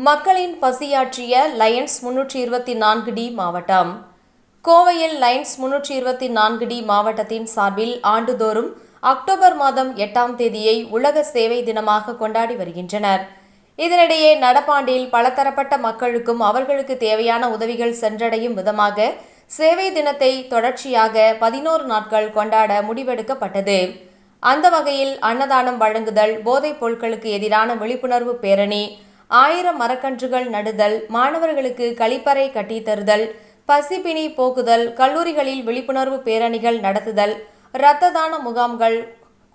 மக்களின் பசியாற்றிய லயன்ஸ் 324டி மாவட்டம். கோவையில் லயன்ஸ் 324டி மாவட்டத்தின் சார்பில் ஆண்டுதோறும் அக்டோபர் மாதம் 8ஆம் தேதியை உலக சேவை தினமாக கொண்டாடி வருகின்றனர். இதனிடையே நடப்பாண்டில் பலதரப்பட்ட மக்களுக்கும் அவர்களுக்கு தேவையான உதவிகள் சென்றடையும் விதமாக சேவை தினத்தை தொடர்ச்சியாக 11 நாட்கள் கொண்டாட முடிவெடுக்கப்பட்டது. அந்த வகையில் அன்னதானம் வழங்குதல், போதைப் பொருட்களுக்கு எதிரான விழிப்புணர்வு பேரணி, 1000 மரக்கன்றுகள் நடுதல், மாணவர்களுக்கு கழிப்பறை கட்டித்தருதல், பசிப்பிணி போக்குதல், கல்லூரிகளில் விழிப்புணர்வு பேரணிகள் நடத்துதல், இரத்த தான முகாம்கள்,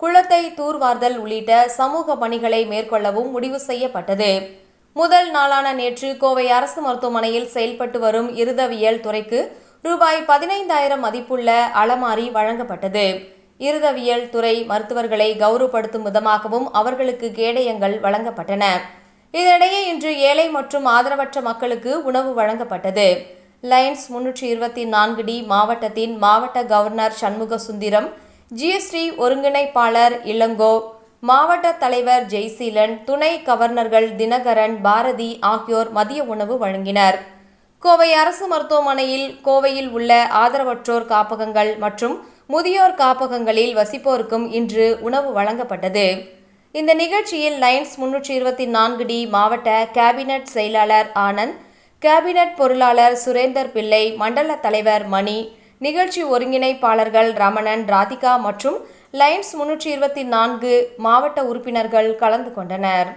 குளத்தை தூர்வார்தல் உள்ளிட்ட சமூக பணிகளை மேற்கொள்ளவும் முடிவு செய்யப்பட்டது. முதல் நாளான நேற்று கோவை அரசு மருத்துவமனையில் செயல்பட்டு வரும் இருதவியல் துறைக்கு ரூபாய் 15,000 மதிப்புள்ள அலமாரி வழங்கப்பட்டது. இருதவியல் துறை மருத்துவர்களை கௌரவப்படுத்தும் விதமாகவும் அவர்களுக்கு கேடயங்கள் வழங்கப்பட்டன. இதனிடையே இன்று ஏழை மற்றும் ஆதரவற்ற மக்களுக்கு உணவு வழங்கப்பட்டது. லயன்ஸ் 324டி மாவட்டத்தின் மாவட்ட கவர்னர் சண்முக சுந்தரம், ஜிஎஸ்டி ஒருங்கிணைப்பாளர் இளங்கோ, மாவட்ட தலைவர் ஜெய்சீலன், துணை கவர்னர்கள் தினகரன், பாரதி ஆகியோர் மதிய உணவு வழங்கினர். கோவை அரசு மருத்துவமனையில் கோவையில் உள்ள ஆதரவற்றோர் காப்பகங்கள் மற்றும் முதியோர் காப்பகங்களில் வசிப்போருக்கும் இன்று உணவு வழங்கப்பட்டது. இந்த நிகழ்ச்சியில் லயன்ஸ் 324டி மாவட்ட கேபினட் செயலாளர் ஆனந்த், கேபினட் பொருளாளர் சுரேந்தர் பிள்ளை, மண்டல தலைவர் மணி, நிகழ்ச்சி ஒருங்கிணைப்பாளர்கள் ரமணன், ராதிகா மற்றும் லயன்ஸ் 324 மாவட்ட உறுப்பினர்கள் கலந்து கொண்டனர்.